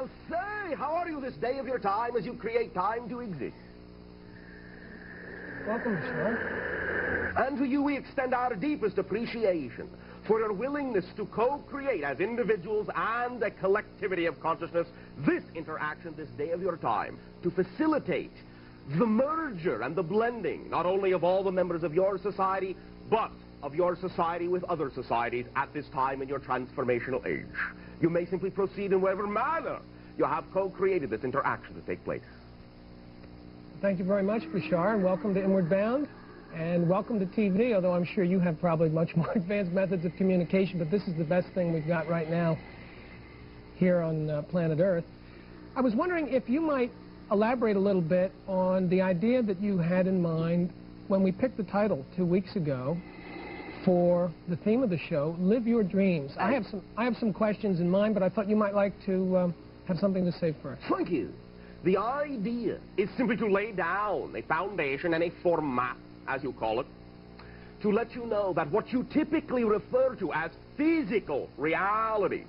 Well, say, how are you this day of your time as you create time to exist? Welcome, Bashar. And to you we extend our deepest appreciation for your willingness to co-create as individuals and a collectivity of consciousness this interaction this day of your time, to facilitate the merger and the blending not only of all the members of your society, but of your society with other societies at this time in your transformational age. You may simply proceed in whatever manner you have co-created this interaction to take place. Thank you very much, Bashar, and welcome to Inward Bound, and welcome to TV, although I'm sure you have probably much more advanced methods of communication, but this is the best thing we've got right now here on planet Earth. I was wondering if you might elaborate a little bit on the idea that you had in mind when we picked the title 2 weeks ago for the theme of the show, Live Your Dreams. I have some questions in mind, but I thought you might like to have something to say first. Thank you. The idea is simply to lay down a foundation and a format, as you call it, to let you know that what you typically refer to as physical reality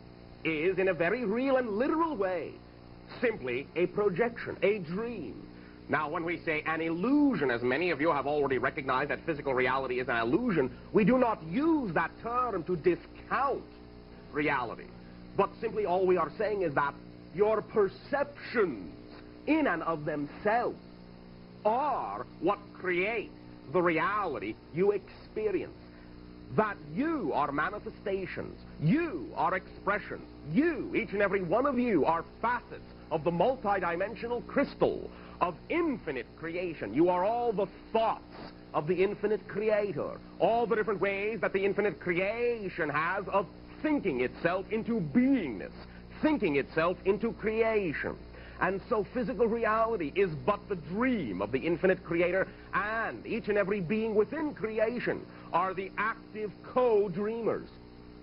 is, in a very real and literal way, simply a projection, a dream. Now, when we say an illusion, as many of you have already recognized that physical reality is an illusion, we do not use that term to discount reality. But simply all we are saying is that your perceptions in and of themselves are what create the reality you experience. That you are manifestations, you are expressions, you, each and every one of you, are facets of the multidimensional crystal of infinite creation. You are all the thoughts of the infinite creator, all the different ways that the infinite creation has of thinking itself into beingness, thinking itself into creation. And so physical reality is but the dream of the infinite creator, and each and every being within creation are the active co-dreamers,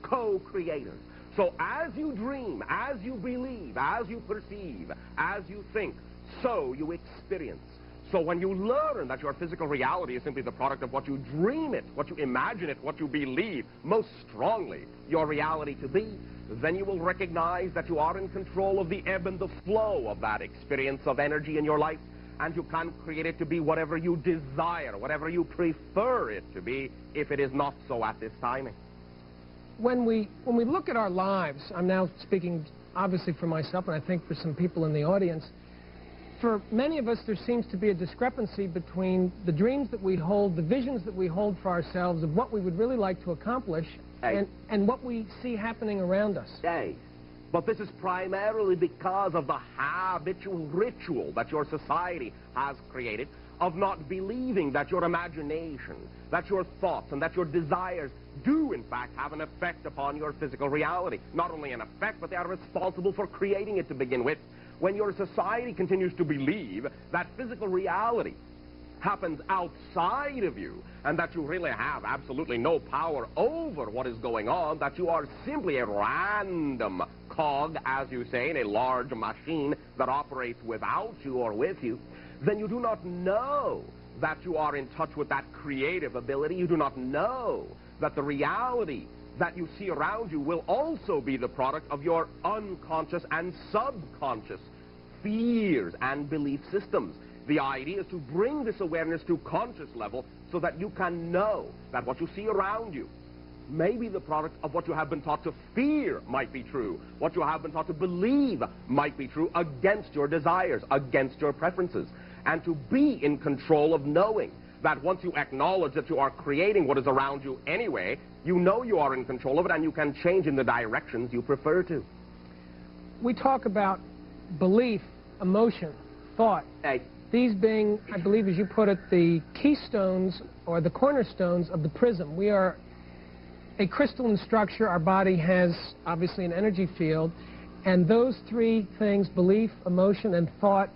co-creators. So as you dream, as you believe, as you perceive, as you think, so you experience. So when you learn that your physical reality is simply the product of what you dream it, what you imagine it, what you believe most strongly your reality to be, then you will recognize that you are in control of the ebb and the flow of that experience of energy in your life, and you can create it to be whatever you desire, whatever you prefer it to be, if it is not so at this timing. When we look at our lives, I'm now speaking obviously for myself, and I think for some people in the audience, for many of us there seems to be a discrepancy between the dreams that we hold, the visions that we hold for ourselves of what we would really like to accomplish, and what we see happening around us. Yes, but this is primarily because of the habitual ritual that your society has created of not believing that your imagination, that your thoughts, and that your desires do in fact have an effect upon your physical reality. Not only an effect, but they are responsible for creating it to begin with. When your society continues to believe that physical reality happens outside of you, and that you really have absolutely no power over what is going on, that you are simply a random cog, as you say, in a large machine that operates without you or with you, then you do not know that you are in touch with that creative ability. You do not know that the reality that you see around you will also be the product of your unconscious and subconscious fears and belief systems. The idea is to bring this awareness to conscious level so that you can know that what you see around you may be the product of what you have been taught to fear might be true, what you have been taught to believe might be true against your desires, against your preferences, and to be in control of knowing that once you acknowledge that you are creating what is around you anyway, you know you are in control of it and you can change in the directions you prefer to. We talk about belief, emotion, thought. These being, I believe, as you put it, the keystones or the cornerstones of the prism. We are a crystalline structure. Our body has, obviously, an energy field. And those three things, belief, emotion, and thought,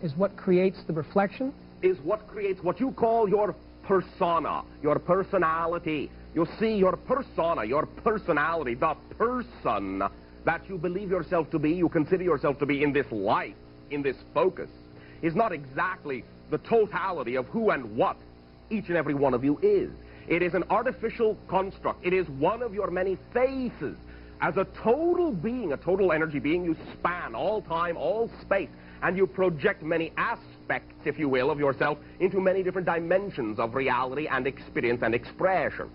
is what creates the reflection? Is what creates what you call your persona, your personality. You see, your persona, your personality, the person that you believe yourself to be, you consider yourself to be in this life, in this focus, is not exactly the totality of who and what each and every one of you is. It is an artificial construct. It is one of your many faces As a total being, a total energy being, you span all time, all space, and you project many aspects, if you will, of yourself into many different dimensions of reality and experience and expression.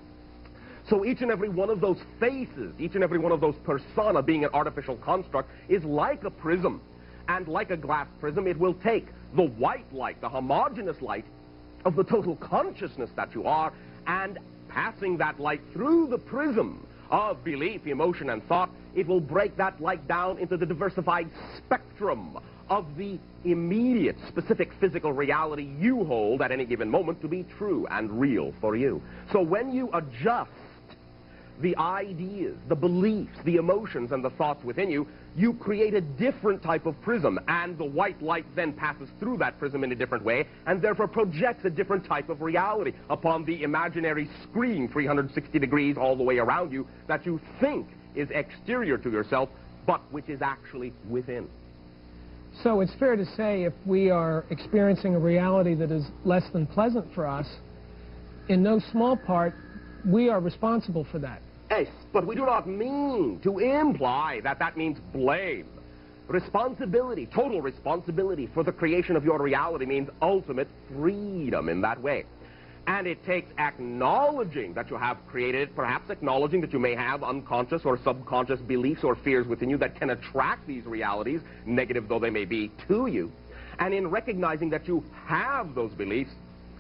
So each and every one of those faces, each and every one of those persona, being an artificial construct, is like a prism. And like a glass prism, it will take the white light, the homogeneous light of the total consciousness that you are, and passing that light through the prism of belief, emotion, and thought, it will break that light down into the diversified spectrum of the immediate, specific physical reality you hold at any given moment to be true and real for you. So when you adjust the ideas, the beliefs, the emotions, and the thoughts within you, you create a different type of prism, and the white light then passes through that prism in a different way, and therefore projects a different type of reality upon the imaginary screen 360 degrees all the way around you that you think is exterior to yourself, but which is actually within. So it's fair to say if we are experiencing a reality that is less than pleasant for us, in no small part, we are responsible for that. Yes, but we do not mean to imply that that means blame. Responsibility, total responsibility for the creation of your reality means ultimate freedom in that way. And it takes acknowledging that you have created it, perhaps acknowledging that you may have unconscious or subconscious beliefs or fears within you that can attract these realities, negative though they may be to you. And in recognizing that you have those beliefs,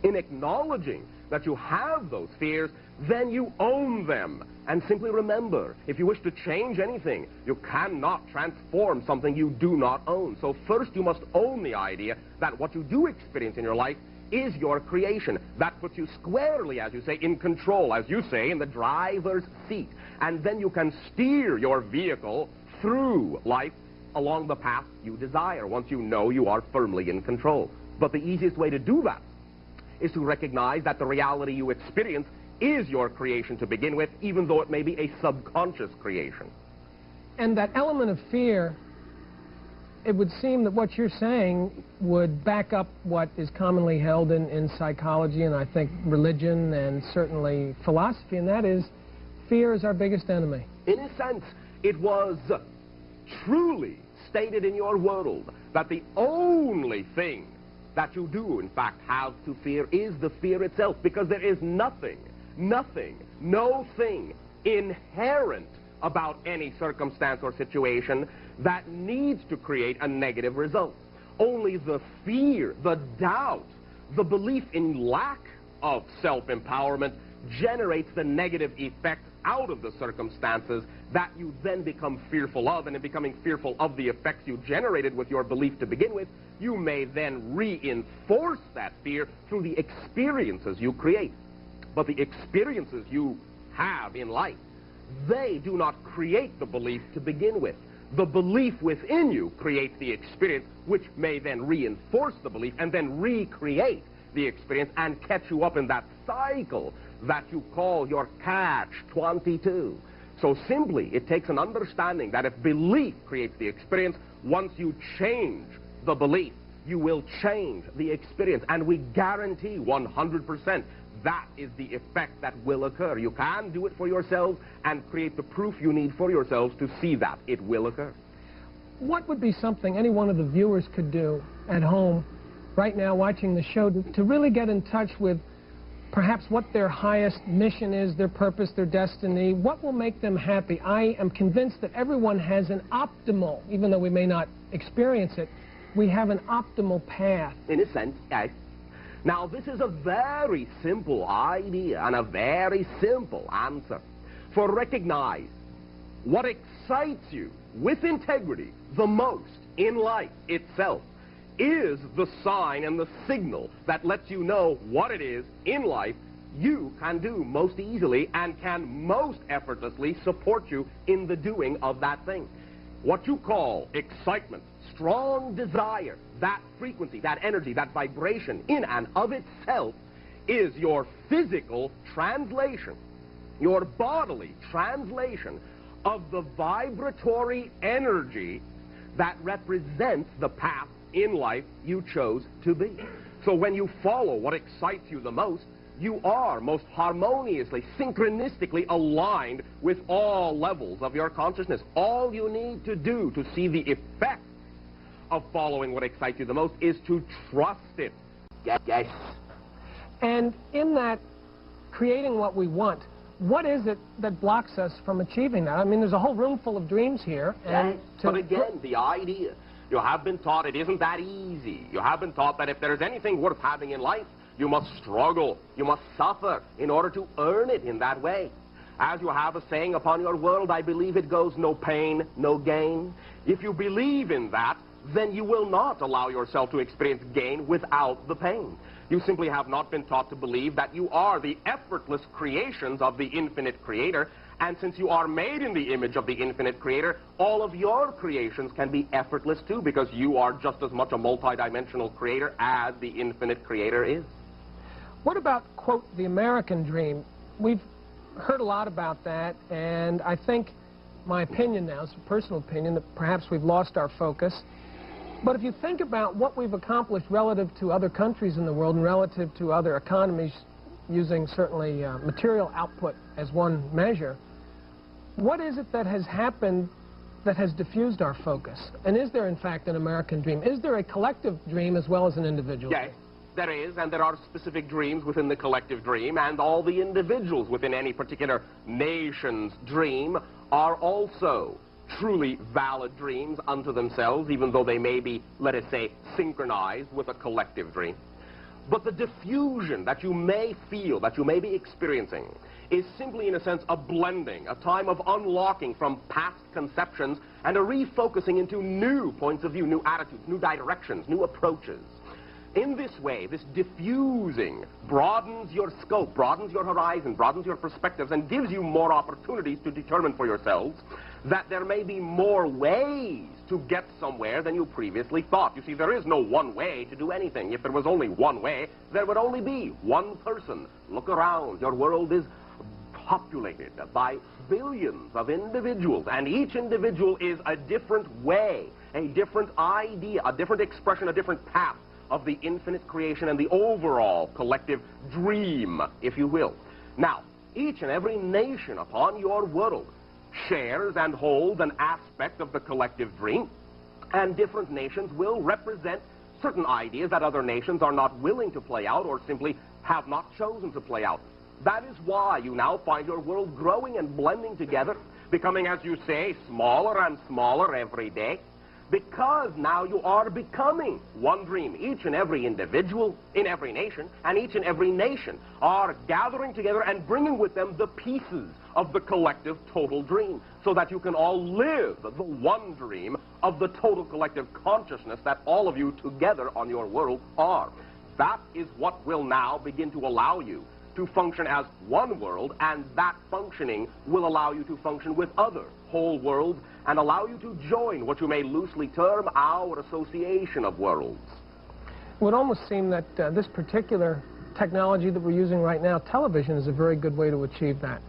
in acknowledging that you have those fears, then you own them. And simply remember, if you wish to change anything, you cannot transform something you do not own. So first you must own the idea that what you do experience in your life is your creation. That puts you squarely, as you say, in control, as you say, in the driver's seat. And then you can steer your vehicle through life along the path you desire, once you know you are firmly in control. But the easiest way to do that is to recognize that the reality you experience is your creation to begin with, even though it may be a subconscious creation. And that element of fear, it would seem that what you're saying would back up what is commonly held in psychology and I think religion and certainly philosophy, and that is fear is our biggest enemy. In a sense, it was truly stated in your world that the only thing that you do, in fact, have to fear is the fear itself, because there is nothing, no thing inherent about any circumstance or situation that needs to create a negative result. Only the fear, the doubt, the belief in lack of self-empowerment generates the negative effect out of the circumstances that you then become fearful of, and in becoming fearful of the effects you generated with your belief to begin with, you may then reinforce that fear through the experiences you create. But the experiences you have in life, they do not create the belief to begin with. The belief within you creates the experience, which may then reinforce the belief and then recreate the experience and catch you up in that cycle that you call your catch-22. So simply, it takes an understanding that if belief creates the experience, once you change the belief, you will change the experience. And we guarantee 100% that is the effect that will occur. You can do it for yourselves and create the proof you need for yourselves to see that it will occur. What would be something any one of the viewers could do at home right now watching the show to really get in touch with perhaps what their highest mission is, their purpose, their destiny? What will make them happy? I am convinced that everyone has an optimal, even though we may not experience it, we have an optimal path. In a sense, yes. Now, this is a very simple idea and a very simple answer. For recognize what excites you with integrity the most in life itself is the sign and the signal that lets you know what it is in life you can do most easily and can most effortlessly support you in the doing of that thing. What you call excitement, strong desire, that frequency, that energy, that vibration in and of itself is your physical translation, your bodily translation of the vibratory energy that represents the path in life you chose to be. So when you follow what excites you the most, you are most harmoniously, synchronistically aligned with all levels of your consciousness. All you need to do to see the effect of following what excites you the most is to trust it. Yes. And in that creating what we want, what is it that blocks us from achieving that? I mean, there's a whole room full of dreams here. And yes, but again, the idea, you have been taught it isn't that easy. You have been taught that if there's anything worth having in life, you must struggle, you must suffer in order to earn it in that way. As you have a saying upon your world, I believe it goes, no pain, no gain. If you believe in that, then you will not allow yourself to experience gain without the pain. You simply have not been taught to believe that you are the effortless creations of the infinite creator, and since you are made in the image of the infinite creator, all of your creations can be effortless too, because you are just as much a multidimensional creator as the infinite creator is. What about, quote, the American dream? We've heard a lot about that, and I think, my opinion now, it's a personal opinion, that perhaps we've lost our focus. But if you think about what we've accomplished relative to other countries in the world and relative to other economies, using certainly material output as one measure, what is it that has happened that has diffused our focus? And is there, in fact, an American dream? Is there a collective dream as well as an individual dream? Yes, there is, and there are specific dreams within the collective dream, and all the individuals within any particular nation's dream are also truly valid dreams unto themselves, even though they may be, let us say, synchronized with a collective dream. But the diffusion that you may feel, that you may be experiencing, is simply, in a sense, a blending, a time of unlocking from past conceptions and a refocusing into new points of view, new attitudes, new directions, new approaches. In this way, this diffusing broadens your scope, broadens your horizon, broadens your perspectives, and gives you more opportunities to determine for yourselves that there may be more ways to get somewhere than you previously thought. You see, there is no one way to do anything. If there was only one way, there would only be one person. Look around. Your world is populated by billions of individuals, and each individual is a different way, a different idea, a different expression, a different path of the infinite creation and the overall collective dream, if you will. Now, each and every nation upon your world shares and holds an aspect of the collective dream, and different nations will represent certain ideas that other nations are not willing to play out or simply have not chosen to play out. That is why you now find your world growing and blending together, becoming, as you say, smaller and smaller every day, because now you are becoming one dream. Each and every individual in every nation, and each and every nation, are gathering together and bringing with them the pieces of the collective total dream, so that you can all live the one dream of the total collective consciousness that all of you together on your world are. That is what will now begin to allow you to function as one world, and that functioning will allow you to function with other whole worlds and allow you to join what you may loosely term our association of worlds. It would almost seem that this particular technology that we're using right now, television, is a very good way to achieve that.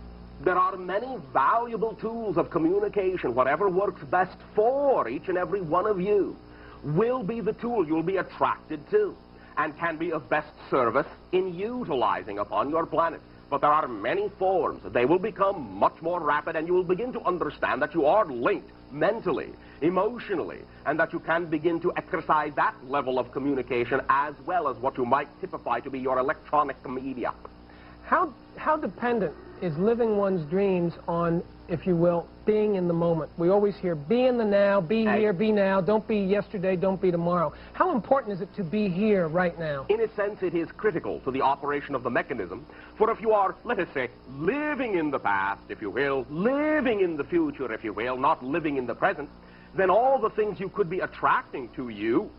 There are many valuable tools of communication. Whatever works best for each and every one of you will be the tool you'll be attracted to and can be of best service in utilizing upon your planet. But there are many forms. They will become much more rapid, and you will begin to understand that you are linked mentally, emotionally, and that you can begin to exercise that level of communication as well as what you might typify to be your electronic media. How dependent is living one's dreams on, if you will, being in the moment? We always hear, be in the now, be here, be now, don't be yesterday, don't be tomorrow. How important is it to be here right now? In a sense, it is critical to the operation of the mechanism, for if you are, let us say, living in the past, if you will, living in the future, if you will, not living in the present, then all the things you could be attracting to you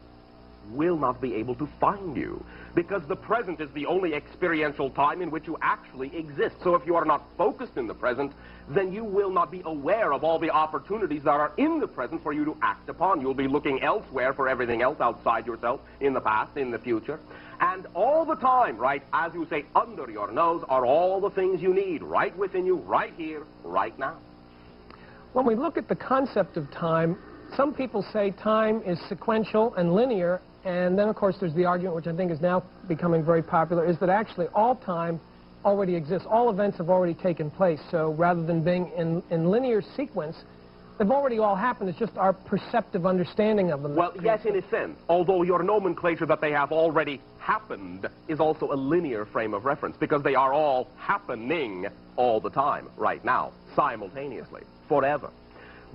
will not be able to find you, because the present is the only experiential time in which you actually exist. So if you are not focused in the present, then you will not be aware of all the opportunities that are in the present for you to act upon. You'll be looking elsewhere for everything else outside yourself, in the past, in the future. And all the time, right, as you say, under your nose are all the things you need, right within you, right here, right now. When we look at the concept of time, some people say time is sequential and linear, And then, of course, there's the argument, which I think is now becoming very popular, is that actually all time already exists. All events have already taken place. So rather than being in linear sequence, they've already all happened. It's just our perceptive understanding of them. Well, yes, in a sense, although your nomenclature that they have already happened is also a linear frame of reference, because they are all happening all the time, right now, simultaneously, forever.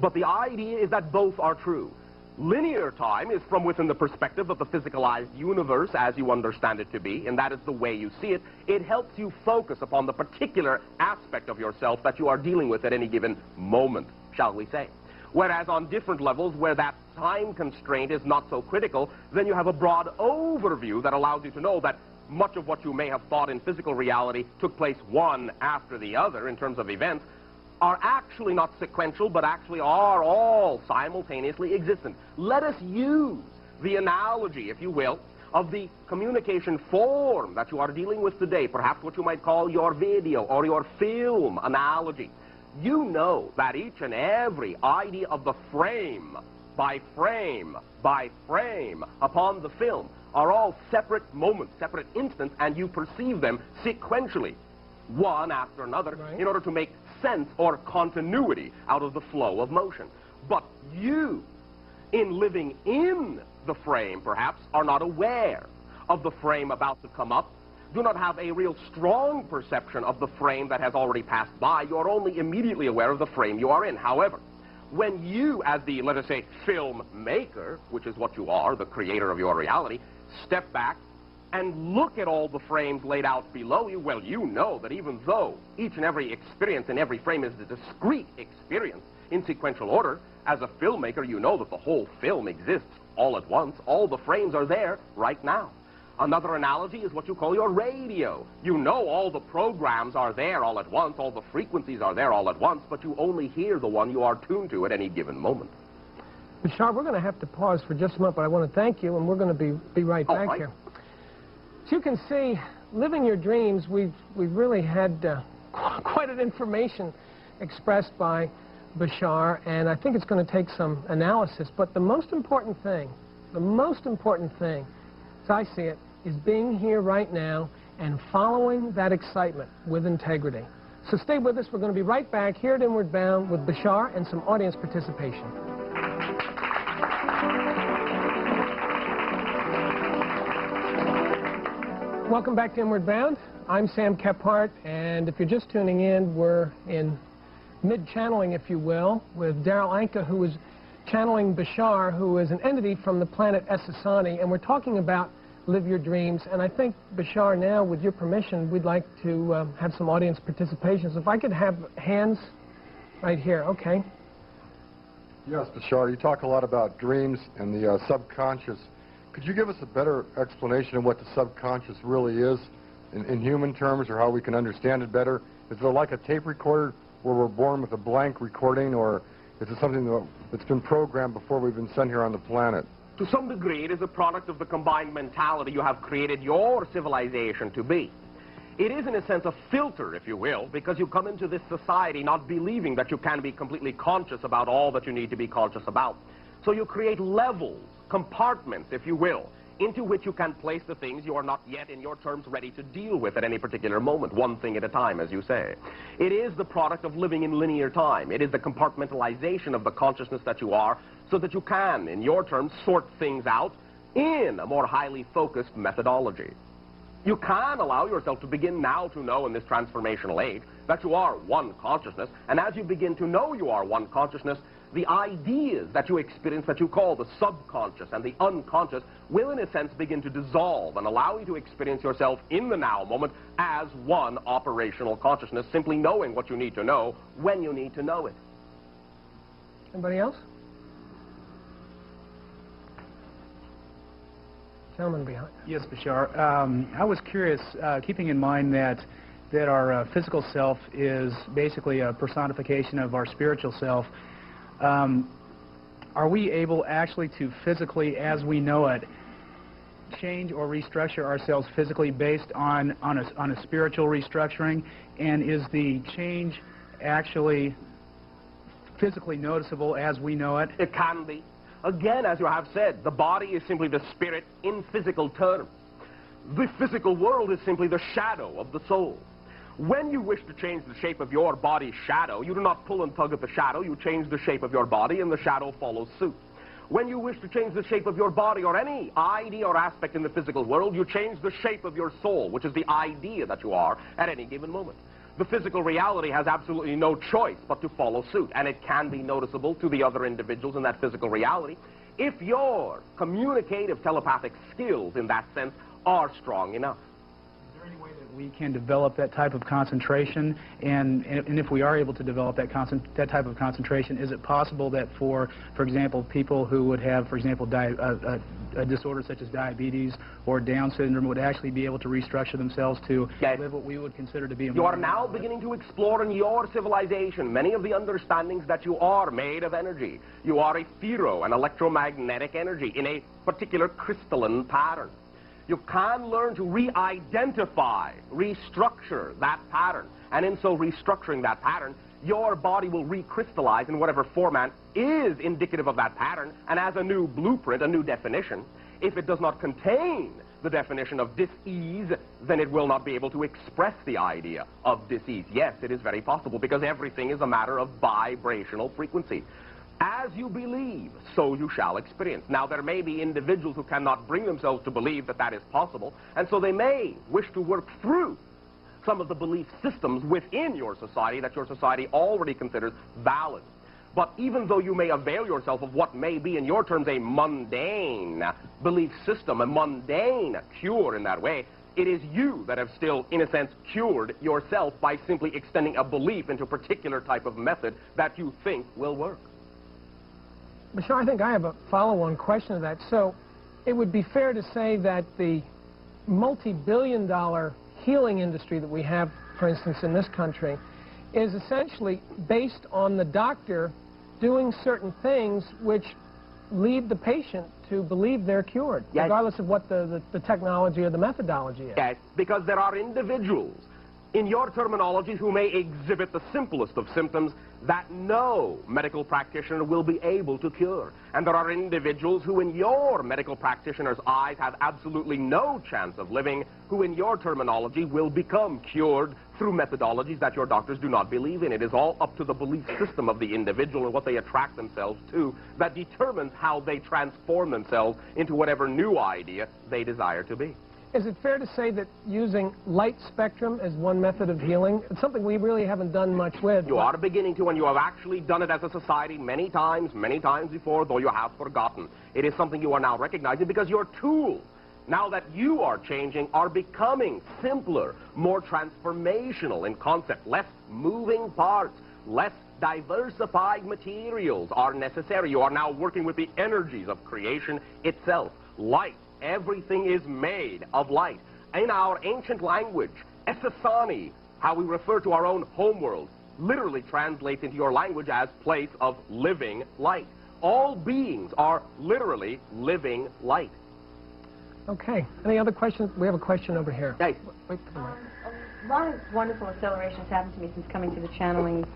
But the idea is that both are true. Linear time is from within the perspective of the physicalized universe as you understand it to be, and that is the way you see it. It helps you focus upon the particular aspect of yourself that you are dealing with at any given moment, shall we say. Whereas on different levels where that time constraint is not so critical, then you have a broad overview that allows you to know that much of what you may have thought in physical reality took place one after the other in terms of events, are actually not sequential, but actually are all simultaneously existent. Let us use the analogy, if you will, of the communication form that you are dealing with today, perhaps what you might call your video or your film analogy. You know that each and every idea of the frame by frame by frame upon the film are all separate moments, separate instants, and you perceive them sequentially, one after another, right, in order to make sense or continuity out of the flow of motion. But you, in living in the frame, perhaps, are not aware of the frame about to come up, do not have a real strong perception of the frame that has already passed by. You're only immediately aware of the frame you are in. However, when you, as the, let us say, filmmaker, which is what you are, the creator of your reality, step back and look at all the frames laid out below you, well, you know that even though each and every experience in every frame is a discrete experience in sequential order, as a filmmaker, you know that the whole film exists all at once. All the frames are there right now. Another analogy is what you call your radio. You know all the programs are there all at once, all the frequencies are there all at once, but you only hear the one you are tuned to at any given moment. Bashar, we're going to have to pause for just a moment, but I want to thank you, and we're going to be right back here. As you can see, living your dreams, we've really had quite an information expressed by Bashar, and I think it's going to take some analysis. But the most important thing, as I see it, is being here right now and following that excitement with integrity. So stay with us. We're going to be right back here at Inward Bound with Bashar and some audience participation. Welcome back to Inward Bound. I'm Sam Kephart, and if you're just tuning in, we're in mid-channeling, if you will, with Darryl Anka, who is channeling Bashar, who is an entity from the planet Essassani, and we're talking about Live Your Dreams. And I think, Bashar, now, with your permission, we'd like to have some audience participation. So if I could have hands right here. Okay. Yes, Bashar, you talk a lot about dreams and the subconscious. Could you give us a better explanation of what the subconscious really is in human terms, or how we can understand it better? Is it like a tape recorder where we're born with a blank recording, or is it something that's been programmed before we've been sent here on the planet? To some degree, it is a product of the combined mentality you have created your civilization to be. It is, in a sense, a filter, if you will, because you come into this society not believing that you can be completely conscious about all that you need to be conscious about. So you create levels, compartments, if you will, into which you can place the things you are not yet, in your terms, ready to deal with at any particular moment, one thing at a time, as you say. It is the product of living in linear time. It is the compartmentalization of the consciousness that you are, so that you can, in your terms, sort things out in a more highly focused methodology. You can allow yourself to begin now to know in this transformational age that you are one consciousness, and as you begin to know you are one consciousness, the ideas that you experience that you call the subconscious and the unconscious will, in a sense, begin to dissolve and allow you to experience yourself in the now moment as one operational consciousness, simply knowing what you need to know when you need to know it. Anybody else? Gentleman behind. Yes, Bashar. I was curious, keeping in mind that our physical self is basically a personification of our spiritual self, are we able actually to physically, as we know it, change or restructure ourselves physically based on a spiritual restructuring? And is the change actually physically noticeable as we know it? It can be. Again, as you have said, the body is simply the spirit in physical terms. The physical world is simply the shadow of the soul. When you wish to change the shape of your body's shadow, you do not pull and tug at the shadow, you change the shape of your body and the shadow follows suit. When you wish to change the shape of your body or any idea or aspect in the physical world, you change the shape of your soul, which is the idea that you are at any given moment. The physical reality has absolutely no choice but to follow suit, and it can be noticeable to the other individuals in that physical reality if your communicative telepathic skills in that sense are strong enough. Is there any way that we can develop that type of concentration? And if we are able to develop that type of concentration, is it possible that for example, people who would have, for example, a disorder such as diabetes or Down syndrome would actually be able to restructure themselves to live what we would consider to be a You are now beginning to explore in your civilization many of the understandings that you are made of energy. You are a ferro, an electromagnetic energy in a particular crystalline pattern. You can learn to re-identify, restructure that pattern. And in so restructuring that pattern, your body will recrystallize in whatever format is indicative of that pattern, and as a new blueprint, a new definition. If it does not contain the definition of dis-ease, then it will not be able to express the idea of dis-ease. Yes, it is very possible, because everything is a matter of vibrational frequency. As you believe, so you shall experience. Now, there may be individuals who cannot bring themselves to believe that that is possible, and so they may wish to work through some of the belief systems within your society that your society already considers valid. But even though you may avail yourself of what may be, in your terms, a mundane belief system, a mundane cure in that way, it is you that have still, in a sense, cured yourself by simply extending a belief into a particular type of method that you think will work. Bashar, I think I have a follow-on question to that. So it would be fair to say that the multi-billion-dollar healing industry that we have, for instance, in this country, is essentially based on the doctor doing certain things which lead the patient to believe they're cured, yes, regardless of what the technology or the methodology is. Yes, because there are individuals, in your terminology, who may exhibit the simplest of symptoms that no medical practitioner will be able to cure. And there are individuals who, in your medical practitioner's eyes, have absolutely no chance of living, who, in your terminology, will become cured through methodologies that your doctors do not believe in. It is all up to the belief system of the individual and what they attract themselves to that determines how they transform themselves into whatever new idea they desire to be. Is it fair to say that using light spectrum as one method of healing, it's something we really haven't done much with? You are beginning to, and you have actually done it as a society many times before, though you have forgotten. It is something you are now recognizing because your tools, now that you are changing, are becoming simpler, more transformational in concept. Less moving parts, less diversified materials are necessary. You are now working with the energies of creation itself. Light. Everything is made of light. In our ancient language, Esasani, how we refer to our own homeworld, literally translates into your language as place of living light. All beings are literally living light. Okay. Any other questions? We have a question over here. Hey. Wait for the mic. A lot of wonderful accelerations happened to me since coming to the channeling for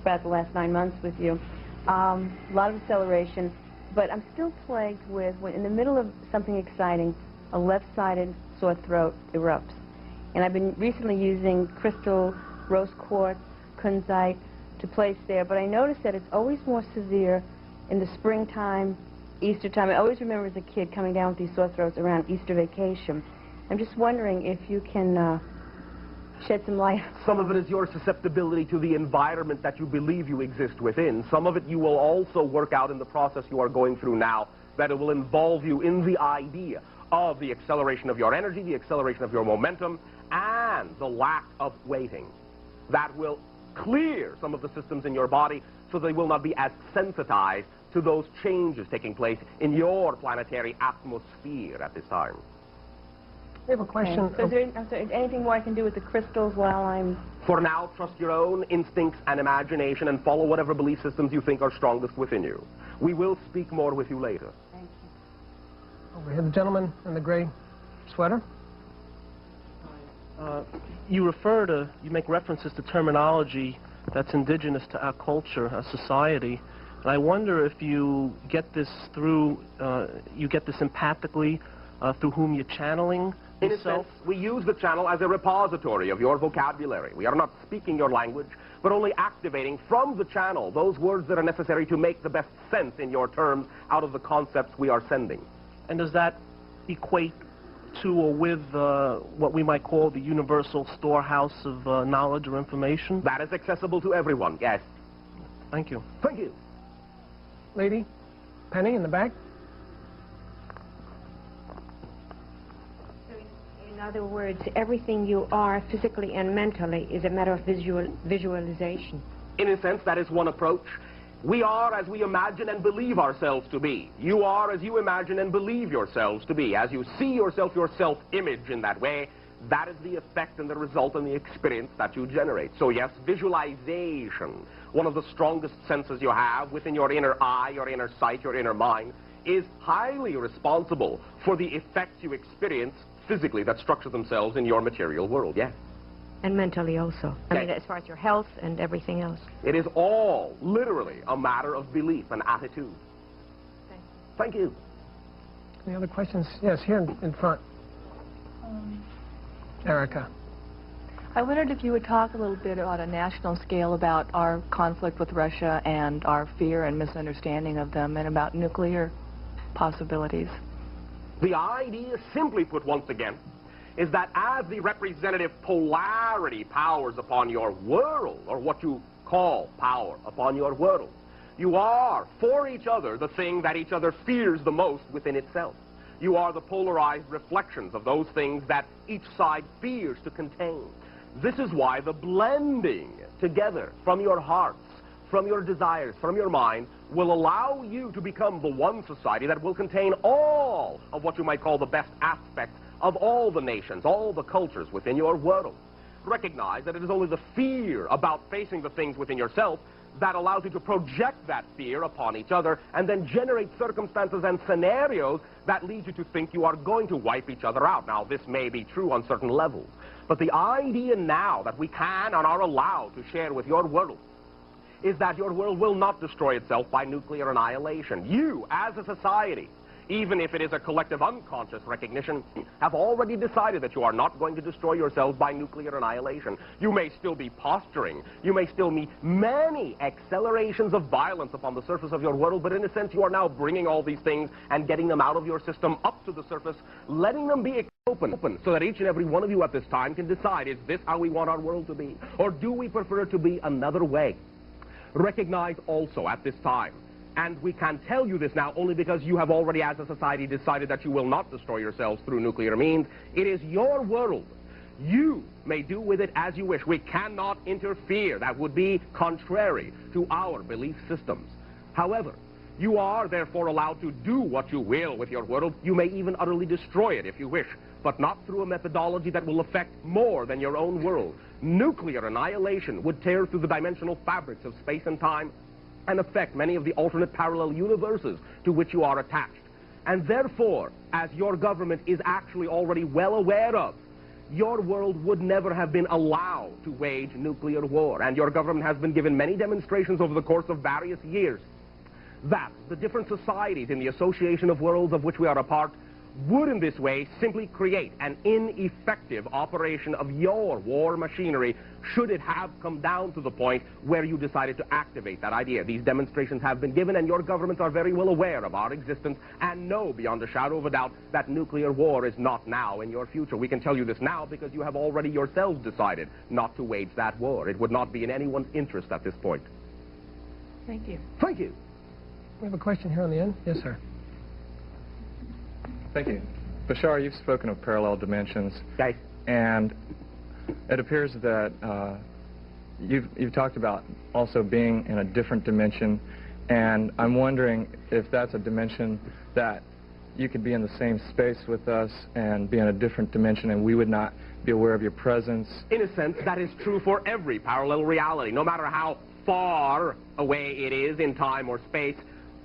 about the last 9 months with you. A lot of acceleration. But I'm still plagued with, when in the middle of something exciting, a left-sided sore throat erupts. And I've been recently using crystal, rose quartz, kunzite to place there, but I notice that it's always more severe in the springtime, Easter time. I always remember as a kid coming down with these sore throats around Easter vacation. I'm just wondering if you can shed some light. Some of it is your susceptibility to the environment that you believe you exist within. Some of it you will also work out in the process you are going through now, that it will involve you in the idea of the acceleration of your energy, the acceleration of your momentum, and the lack of waiting. That will clear some of the systems in your body so they will not be as sensitized to those changes taking place in your planetary atmosphere at this time. We have a question. Okay. So is there anything more I can do with the crystals while I'm... For now, trust your own instincts and imagination and follow whatever belief systems you think are strongest within you. We will speak more with you later. Thank you. Over here, the gentleman in the gray sweater. You make references to terminology that's indigenous to our culture, our society. And I wonder if you get this through, you get this empathically through whom you're channeling In a yourself. sense, we use the channel as a repository of your vocabulary. We are not speaking your language, but only activating from the channel those words that are necessary to make the best sense in your terms out of the concepts we are sending. And does that equate to or with what we might call the universal storehouse of knowledge or information? That is accessible to everyone, yes. Thank you. Thank you. Lady, Penny in the back. In other words, everything you are physically and mentally is a matter of visualization. In a sense, that is one approach. We are as we imagine and believe ourselves to be. You are as you imagine and believe yourselves to be. As you see yourself, your self-image in that way, that is the effect and the result and the experience that you generate. So yes, visualization, one of the strongest senses you have within your inner eye, your inner sight, your inner mind, is highly responsible for the effects you experience physically that structure themselves in your material world, yes. And mentally also. I Okay. mean, as far as your health and everything else. It is all literally a matter of belief and attitude. Thank you. Any other questions? Yes, here in front. Erica. I wondered if you would talk a little bit on a national scale about our conflict with Russia and our fear and misunderstanding of them, and about nuclear possibilities. The idea, simply put once again, is that as the representative polarity powers upon your world, or what you call power upon your world, you are, for each other, the thing that each other fears the most within itself. You are the polarized reflections of those things that each side fears to contain. This is why the blending together from your hearts, from your desires, from your mind, will allow you to become the one society that will contain all of what you might call the best aspects of all the nations, all the cultures within your world. Recognize that it is only the fear about facing the things within yourself that allows you to project that fear upon each other and then generate circumstances and scenarios that lead you to think you are going to wipe each other out. Now, this may be true on certain levels, but the idea now that we can and are allowed to share with your world is that your world will not destroy itself by nuclear annihilation. You, as a society, even if it is a collective unconscious recognition, have already decided that you are not going to destroy yourselves by nuclear annihilation. You may still be posturing. You may still meet many accelerations of violence upon the surface of your world, but in a sense you are now bringing all these things and getting them out of your system up to the surface, letting them be open, so that each and every one of you at this time can decide, is this how we want our world to be? Or do we prefer it to be another way? Recognize also at this time, and we can tell you this now only because you have already as a society decided that you will not destroy yourselves through nuclear means. It is your world. You may do with it as you wish. We cannot interfere. That would be contrary to our belief systems. However, you are therefore allowed to do what you will with your world. You may even utterly destroy it if you wish, but not through a methodology that will affect more than your own world. Nuclear annihilation would tear through the dimensional fabrics of space and time and affect many of the alternate parallel universes to which you are attached. And therefore, as your government is actually already well aware of, your world would never have been allowed to wage nuclear war. And your government has been given many demonstrations over the course of various years that the different societies in the association of worlds of which we are a part would in this way simply create an ineffective operation of your war machinery should it have come down to the point where you decided to activate that idea. These demonstrations have been given, and your governments are very well aware of our existence and know beyond a shadow of a doubt that nuclear war is not now in your future. We can tell you this now because you have already yourselves decided not to wage that war. It would not be in anyone's interest at this point. Thank you. Thank you. We have a question here on the end. Yes, sir. Thank you. Bashar, you've spoken of parallel dimensions, Okay. and it appears that you've talked about also being in a different dimension, and I'm wondering if that's a dimension that you could be in the same space with us and be in a different dimension and we would not be aware of your presence. In a sense, that is true for every parallel reality, no matter how far away it is in time or space.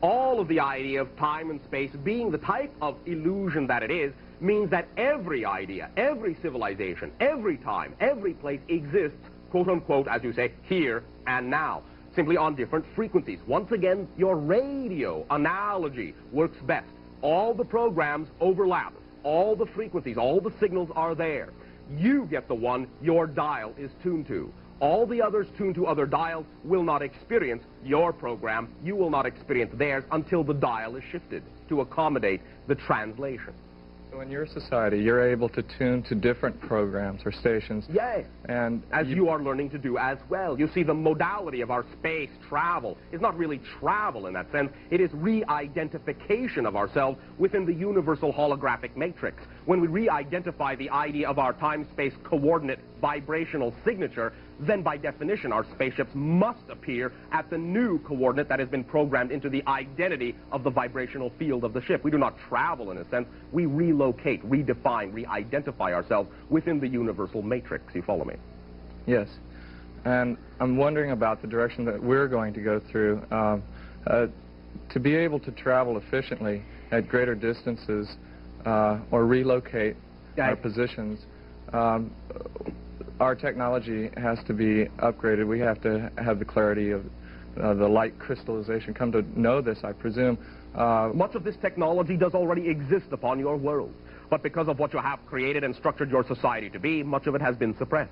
All of the idea of time and space being the type of illusion that it is means that every idea, every civilization, every time, every place exists, quote unquote, as you say, here and now. simply on different frequencies. Once again, your radio analogy works best. All the programs overlap. All the frequencies, all the signals are there. You get the one your dial is tuned to. All the others tuned to other dials will not experience your program. You will not experience theirs until the dial is shifted to accommodate the translation. So in your society, you're able to tune to different programs or stations. Yes, and as you are learning to do as well. You see, the modality of our space travel is not really travel in that sense. It is re-identification of ourselves within the universal holographic matrix. When we re-identify the idea of our time-space coordinate vibrational signature, then by definition our spaceships must appear at the new coordinate that has been programmed into the identity of the vibrational field of the ship. We do not travel in a sense. We relocate, redefine, re-identify ourselves within the universal matrix. You follow me? Yes. And I'm wondering about the direction that we're going to go through. To be able to travel efficiently at greater distances or relocate our positions, our technology has to be upgraded. We have to have the clarity of the light crystallization. Come to know this, I presume. Much of this technology does already exist upon your world, but because of what you have created and structured your society to be, much of it has been suppressed.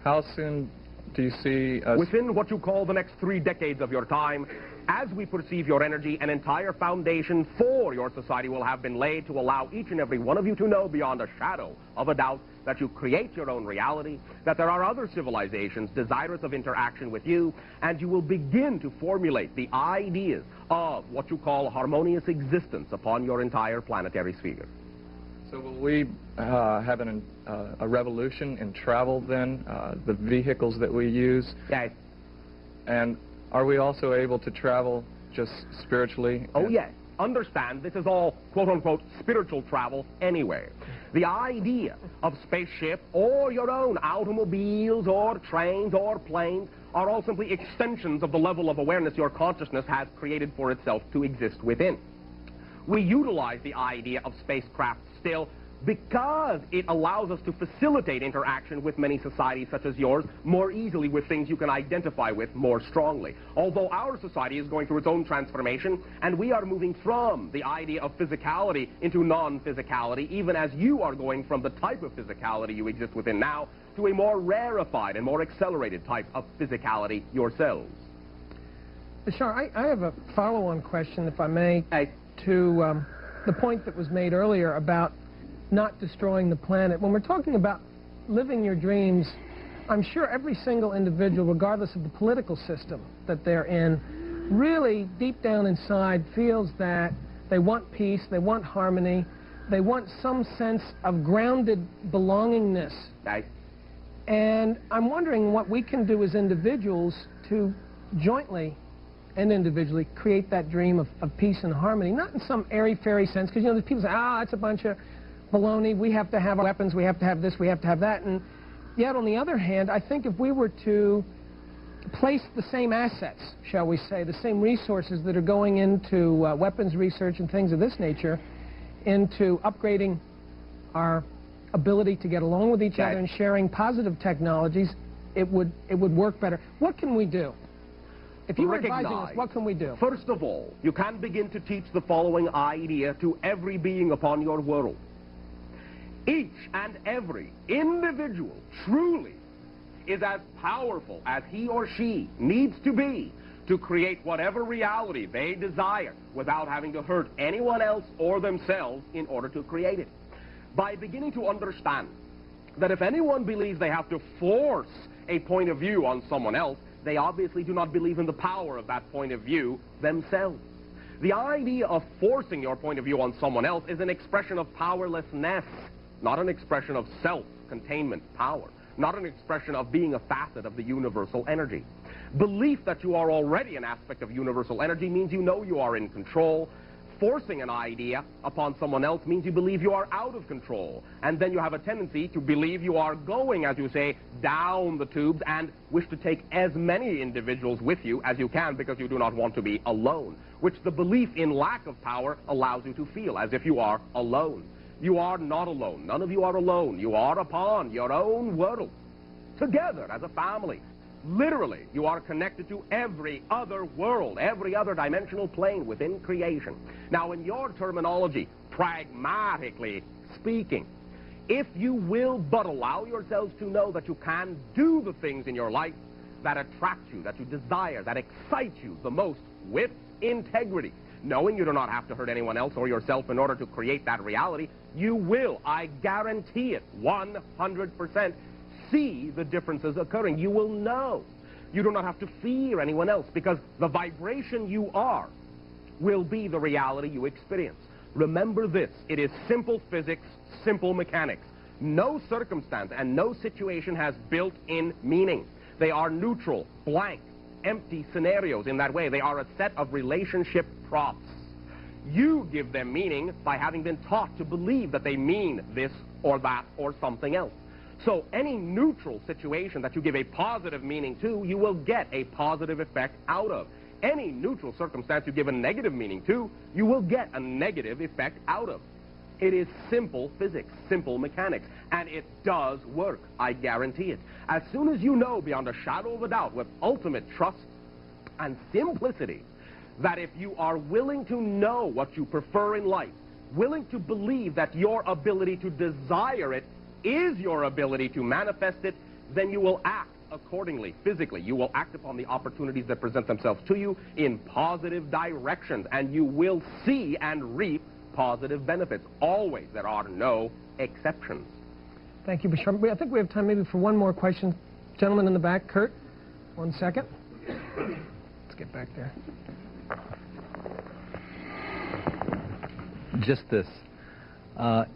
How soon do you see us... Within what you call the next 3 decades of your time, as we perceive your energy, an entire foundation for your society will have been laid to allow each and every one of you to know beyond a shadow of a doubt that you create your own reality, that there are other civilizations desirous of interaction with you, and you will begin to formulate the ideas of what you call harmonious existence upon your entire planetary sphere. So will we have a revolution in travel then, the vehicles that we use? Yes. And are we also able to travel just spiritually? Oh, yes. Understand, this is all, quote-unquote, spiritual travel anyway. The idea of spaceship or your own automobiles or trains or planes are all simply extensions of the level of awareness your consciousness has created for itself to exist within. We utilize the idea of spacecraft still because it allows us to facilitate interaction with many societies such as yours more easily, with things you can identify with more strongly. Although our society is going through its own transformation, and we are moving from the idea of physicality into non-physicality, even as you are going from the type of physicality you exist within now to a more rarefied and more accelerated type of physicality yourselves. Bashar, I have a follow-on question, if I may, to the point that was made earlier about not destroying the planet. When we're talking about living your dreams, I'm sure every single individual, regardless of the political system that they're in, really deep down inside feels that they want peace, they want harmony, they want some sense of grounded belongingness. And I'm wondering what we can do as individuals to jointly and individually create that dream of peace and harmony, not in some airy-fairy sense, because, you know, there's people say, it's a bunch of baloney, we have to have weapons, we have to have this, we have to have that. And yet, on the other hand, I think if we were to place the same assets, shall we say, the same resources that are going into weapons research and things of this nature, into upgrading our ability to get along with each other and sharing positive technologies, it would work better. What can we do? If you were advising us, what can we do? First of all, you can begin to teach the following idea to every being upon your world. Each and every individual truly is as powerful as he or she needs to be to create whatever reality they desire without having to hurt anyone else or themselves in order to create it. By beginning to understand that if anyone believes they have to force a point of view on someone else, they obviously do not believe in the power of that point of view themselves. The idea of forcing your point of view on someone else is an expression of powerlessness, not an expression of self-containment power, not an expression of being a facet of the universal energy. Belief that you are already an aspect of universal energy means you know you are in control. Forcing an idea upon someone else means you believe you are out of control. And then you have a tendency to believe you are going, as you say, down the tubes and wish to take as many individuals with you as you can because you do not want to be alone, which the belief in lack of power allows you to feel as if you are alone. You are not alone. None of you are alone. You are upon your own world, together as a family. Literally, you are connected to every other world, every other dimensional plane within creation. Now, in your terminology, pragmatically speaking, if you will but allow yourselves to know that you can do the things in your life that attract you, that you desire, that excite you the most with integrity, knowing you do not have to hurt anyone else or yourself in order to create that reality, you will, I guarantee it, 100%, see the differences occurring. You will know. You do not have to fear anyone else, because the vibration you are will be the reality you experience. Remember this, it is simple physics, simple mechanics. No circumstance and no situation has built-in meaning. They are neutral, blank, empty scenarios in that way. They are a set of relationship props. You give them meaning by having been taught to believe that they mean this or that or something else. So any neutral situation that you give a positive meaning to, you will get a positive effect out of. Any neutral circumstance you give a negative meaning to, you will get a negative effect out of. It is simple physics, simple mechanics, and it does work, I guarantee it. As soon as you know beyond a shadow of a doubt, with ultimate trust and simplicity, that if you are willing to know what you prefer in life, willing to believe that your ability to desire it is your ability to manifest it, then you will act accordingly, physically. You will act upon the opportunities that present themselves to you in positive directions, and you will see and reap positive benefits. Always. There are no exceptions. Thank you, Bashar. I think we have time maybe for one more question. Gentleman in the back, Kurt, 1 second. Let's get back there. Just this.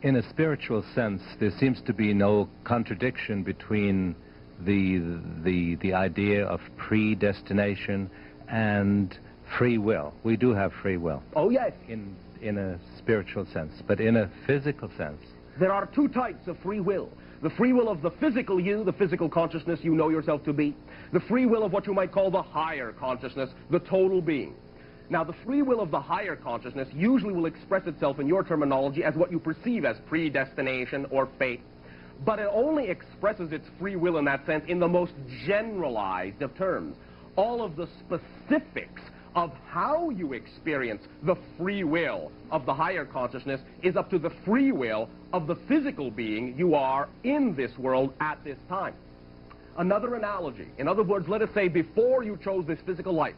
In a spiritual sense, there seems to be no contradiction between the idea of predestination and free will. We do have free will. Oh, yes. In a spiritual sense, but in a physical sense. There are two types of free will. The free will of the physical you, the physical consciousness you know yourself to be. The free will of what you might call the higher consciousness, the total being. Now, the free will of the higher consciousness usually will express itself in your terminology as what you perceive as predestination or fate. But it only expresses its free will in that sense in the most generalized of terms. All of the specifics of how you experience the free will of the higher consciousness is up to the free will of the physical being you are in this world at this time. Another analogy, in other words, let us say before you chose this physical life,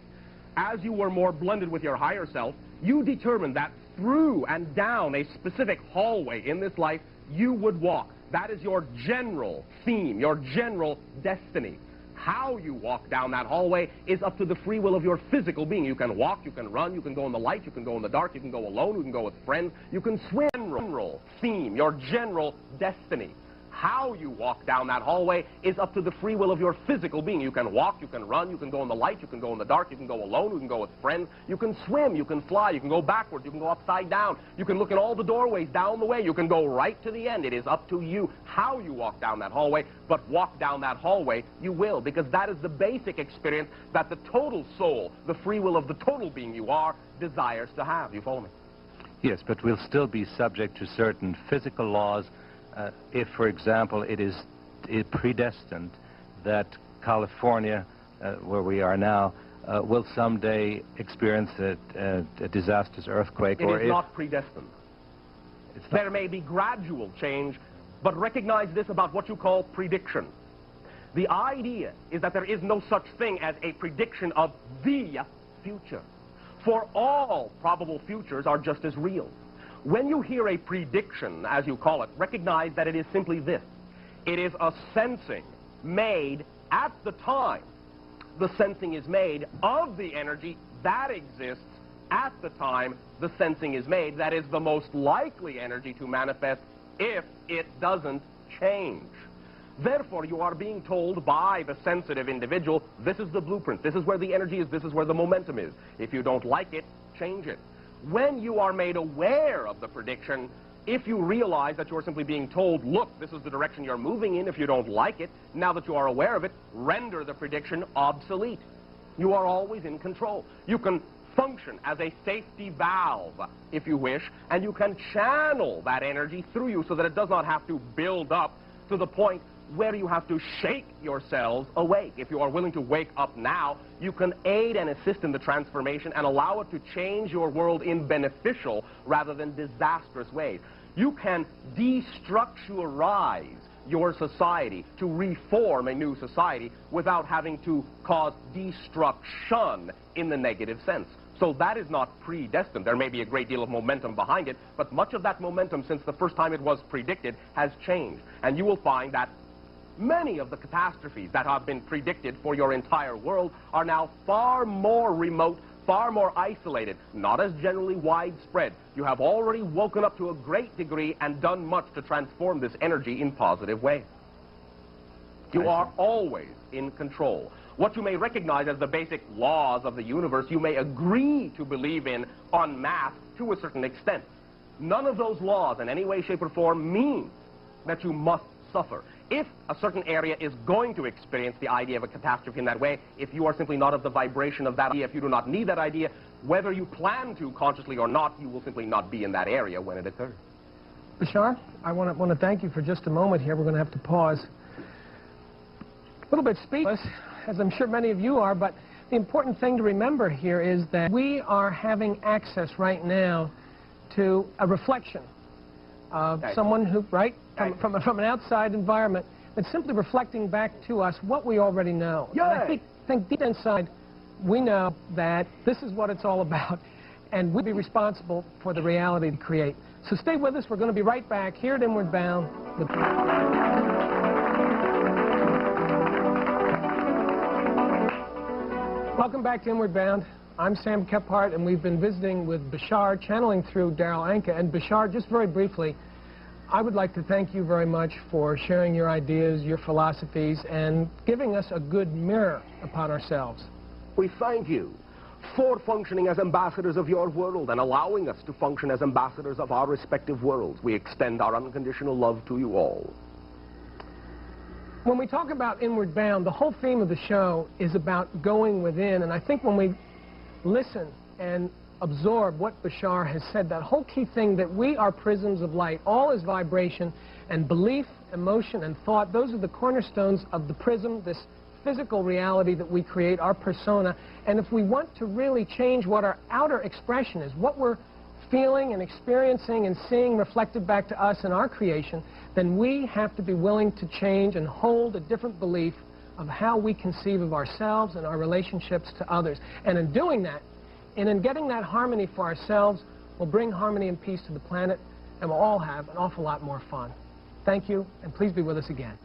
as you were more blended with your higher self, you determined that through and down a specific hallway in this life you would walk. That is your general theme, your general destiny. How you walk down that hallway is up to the free will of your physical being. You can walk, you can run, you can go in the light, you can go in the dark, you can go alone, you can go with friends, you can swim. General theme, your general destiny. How you walk down that hallway is up to the free will of your physical being. You can walk, you can run, you can go in the light, you can go in the dark, you can go alone, you can go with friends, you can swim, you can fly, you can go backwards, you can go upside down, you can look in all the doorways down the way, you can go right to the end. It is up to you how you walk down that hallway, but walk down that hallway you will, because that is the basic experience that the total soul, the free will of the total being you are, desires to have. You follow me? Yes, but we'll still be subject to certain physical laws. If, for example, it is predestined that California, where we are now, will someday experience a disastrous earthquake. It is not predestined. There may be gradual change, but recognize this about what you call prediction. The idea is that there is no such thing as a prediction of the future. For all probable futures are just as real. When you hear a prediction, as you call it, recognize that it is simply this. It is a sensing made at the time the sensing is made of the energy that exists at the time the sensing is made. That is the most likely energy to manifest if it doesn't change. Therefore, you are being told by the sensitive individual, this is the blueprint, this is where the energy is, this is where the momentum is. If you don't like it, change it. When you are made aware of the prediction, if you realize that you're simply being told, look, this is the direction you're moving in, if you don't like it, now that you are aware of it, render the prediction obsolete. You are always in control. You can function as a safety valve, if you wish, and you can channel that energy through you so that it does not have to build up to the point where you have to shake yourselves awake. If you are willing to wake up now, you can aid and assist in the transformation and allow it to change your world in beneficial rather than disastrous ways. You can destructurize your society to reform a new society without having to cause destruction in the negative sense. So that is not predestined. There may be a great deal of momentum behind it, but much of that momentum since the first time it was predicted has changed. And you will find that many of the catastrophes that have been predicted for your entire world are now far more remote, far more isolated, not as generally widespread. You have already woken up to a great degree and done much to transform this energy in positive ways. You are always in control. What you may recognize as the basic laws of the universe, you may agree to believe in en masse to a certain extent. None of those laws in any way, shape, or form means that you must suffer. If a certain area is going to experience the idea of a catastrophe in that way, if you are simply not of the vibration of that idea, if you do not need that idea, whether you plan to consciously or not, you will simply not be in that area when it occurs. Bashar, I want to thank you for just a moment here. We're going to have to pause. A little bit speechless, as I'm sure many of you are, but the important thing to remember here is that we are having access right now to a reflection of someone who, from an outside environment, that's simply reflecting back to us what we already know. And I think deep inside, we know that this is what it's all about, and we'll be responsible for the reality to create. So stay with us. We're going to be right back here at Inward Bound. Welcome back to Inward Bound. I'm Sam Kephart, and we've been visiting with Bashar, channeling through Darryl Anka. And Bashar, just very briefly, I would like to thank you very much for sharing your ideas, your philosophies, and giving us a good mirror upon ourselves. We thank you for functioning as ambassadors of your world and allowing us to function as ambassadors of our respective worlds. We extend our unconditional love to you all. When we talk about Inward Bound, the whole theme of the show is about going within, and I think when we listen and absorb what Bashar has said, that whole key thing that we are prisms of light, all is vibration, and belief, emotion, and thought, those are the cornerstones of the prism, this physical reality that we create, our persona. And if we want to really change what our outer expression is, what we're feeling and experiencing and seeing reflected back to us in our creation, then we have to be willing to change and hold a different belief of how we conceive of ourselves and our relationships to others. And in doing that, and in getting that harmony for ourselves, we'll bring harmony and peace to the planet, and we'll all have an awful lot more fun. Thank you, and please be with us again.